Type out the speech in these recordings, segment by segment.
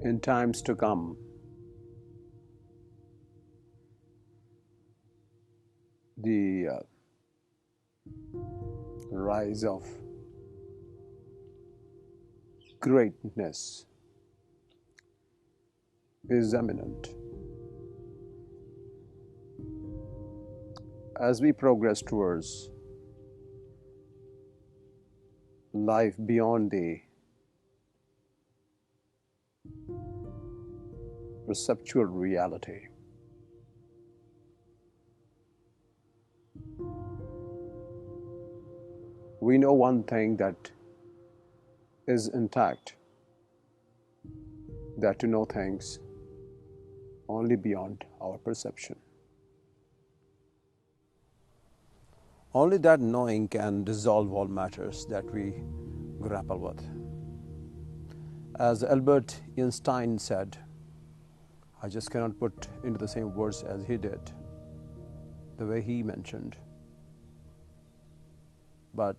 in times to come. The rise of greatness is imminent. As we progress towards life beyond the perceptual reality, we know one thing that is intact, that to know things only beyond our perception. Only that knowing can dissolve all matters that we grapple with. As Albert Einstein said, I just cannot put into the same words as he did, the way he mentioned, but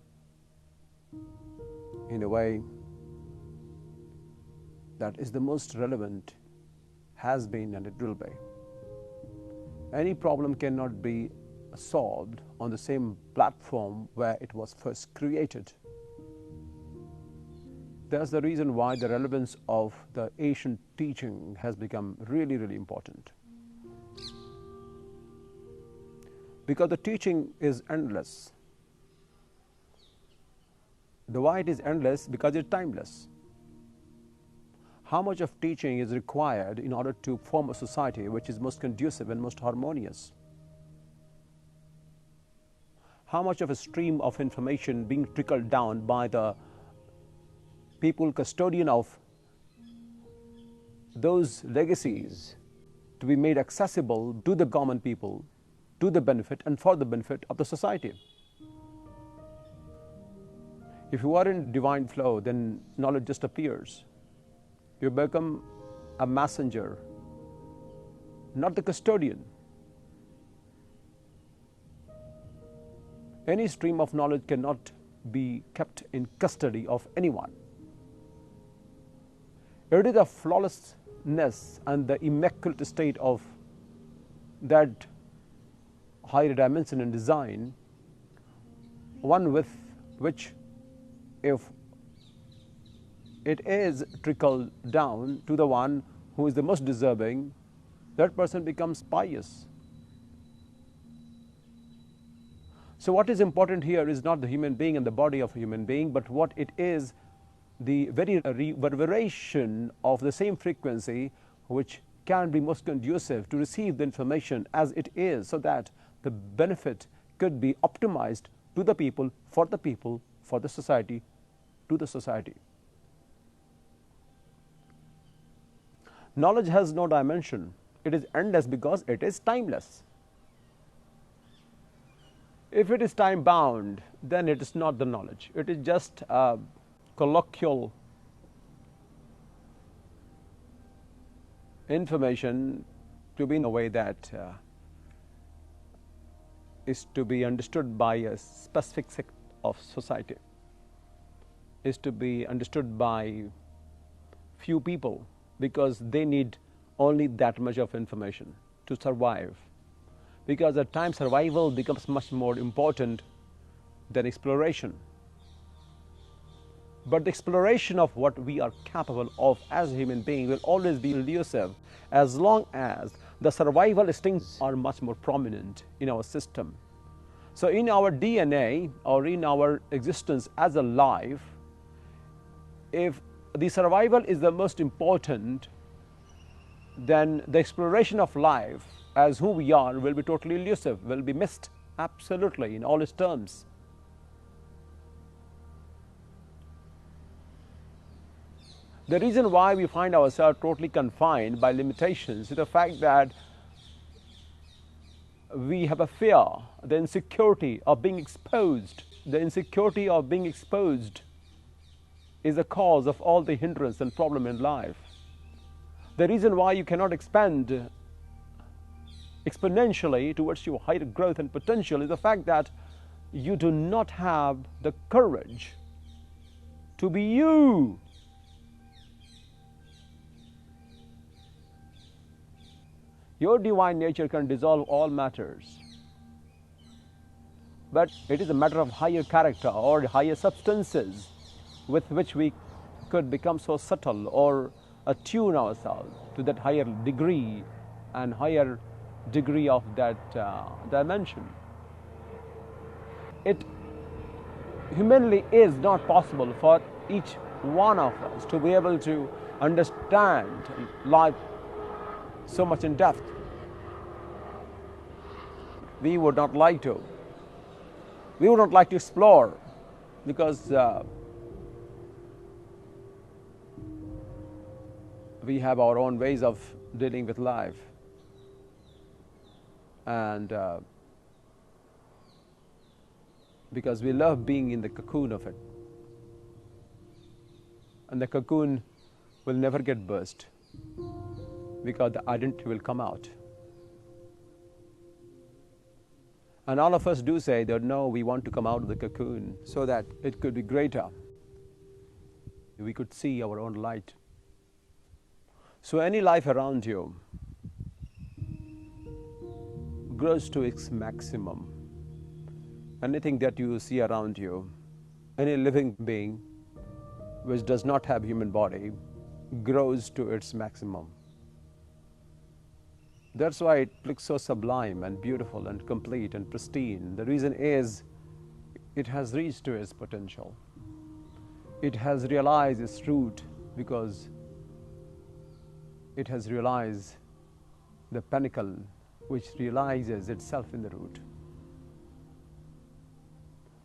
in a way that is the most relevant, has been, and it will be. Any problem cannot be solved on the same platform where it was first created. That's the reason why the relevance of the ancient teaching has become really, really important. Because the teaching is endless. The why it is endless? Because it's timeless. How much of teaching is required in order to form a society which is most conducive and most harmonious? How much of a stream of information being trickled down by the people custodian of those legacies to be made accessible to the common people, to the benefit and for the benefit of the society? If you are in divine flow, then knowledge just appears. You become a messenger, not the custodian. Any stream of knowledge cannot be kept in custody of anyone. It is the flawlessness and the immaculate state of that higher dimension and design, one with which, if it is trickled down to the one who is the most deserving, that person becomes pious. So what is important here is not the human being and the body of a human being, but what it is, the very reverberation of the same frequency which can be most conducive to receive the information as it is, so that the benefit could be optimized to the people, for the society, to the society. Knowledge has no dimension. It is endless because it is timeless. If it is time bound, then it is not the knowledge. It is just a colloquial information to be in a way that is to be understood by a specific sect of society, is to be understood by few people, because they need only that much of information to survive. Because at times survival becomes much more important than exploration. But the exploration of what we are capable of as a human being will always be elusive as long as the survival instincts are much more prominent in our system. So in our DNA or in our existence as a life, if the survival is the most important, then the exploration of life as who we are will be totally elusive, will be missed absolutely in all its terms. The reason why we find ourselves totally confined by limitations is the fact that we have a fear, the insecurity of being exposed. The insecurity of being exposed is the cause of all the hindrance and problem in life. The reason why you cannot expand exponentially towards your higher growth and potential is the fact that you do not have the courage to be you. Your divine nature can dissolve all matters. But it is a matter of higher character or higher substances with which we could become so subtle or attune ourselves to that higher degree and higher degree of that dimension. It humanly is not possible for each one of us to be able to understand life so much in depth. We would not like to. We would not like to explore because we have our own ways of dealing with life. And because we love being in the cocoon of it. And the cocoon will never get burst because the identity will come out. And all of us do say that no, we want to come out of the cocoon so that it could be greater. We could see our own light. So any life around you grows to its maximum. Anything that you see around you, any living being which does not have human body, grows to its maximum. That's why it looks so sublime and beautiful and complete and pristine. The reason is it has reached to its potential. It has realized its root because it has realized the pinnacle which realizes itself in the root.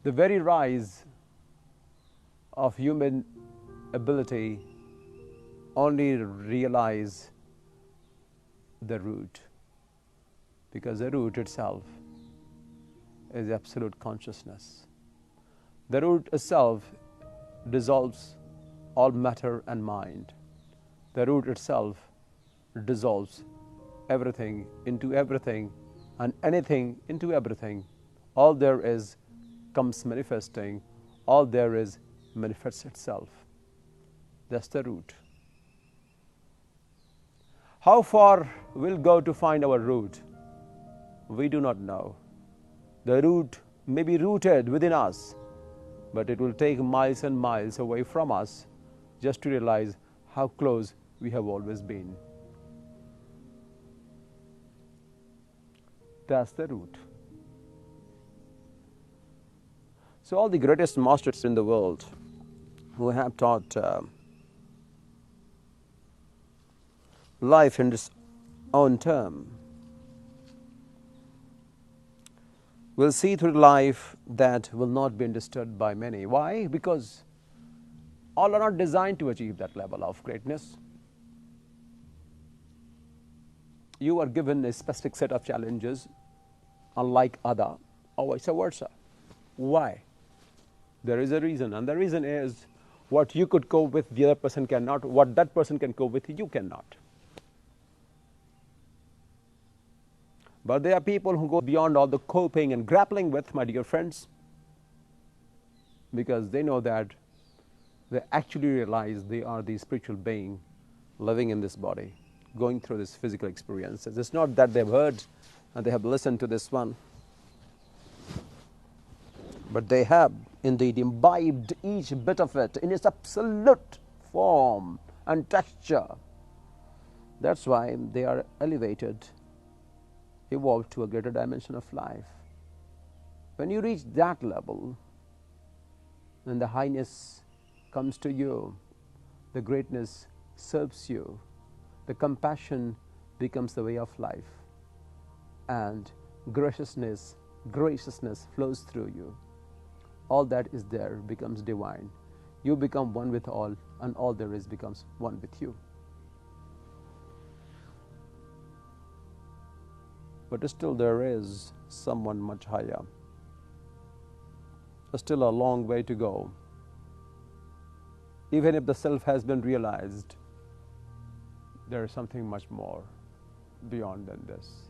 The very rise of human ability only realize the root, because the root itself is absolute consciousness. The root itself dissolves all matter and mind. The root itself dissolves everything into everything and anything into everything. All there is comes manifesting, all there is manifests itself. That's the root. How far we'll go to find our root, we do not know. The root may be rooted within us, but it will take miles and miles away from us just to realize how close we have always been. That's the root. So all the greatest masters in the world who have taught life in its own term will see through life that will not be understood by many. Why? Because all are not designed to achieve that level of greatness. You are given a specific set of challenges, unlike other, or vice versa. Why? There is a reason, and the reason is what you could cope with, the other person cannot. What that person can cope with, you cannot. But there are people who go beyond all the coping and grappling with, my dear friends, because they know that they actually realize they are the spiritual being living in this body, going through this physical experiences. It's not that they've heard and they have listened to this one, but they have indeed imbibed each bit of it in its absolute form and texture. That's why they are elevated, evolved to a greater dimension of life. When you reach that level, then the highness comes to you, the greatness serves you, the compassion becomes the way of life, and graciousness flows through you. All that is there becomes divine. You become one with all, and all there is becomes one with you. But still there is someone much higher. There's still a long way to go. Even if the self has been realized, there is something much more beyond than this.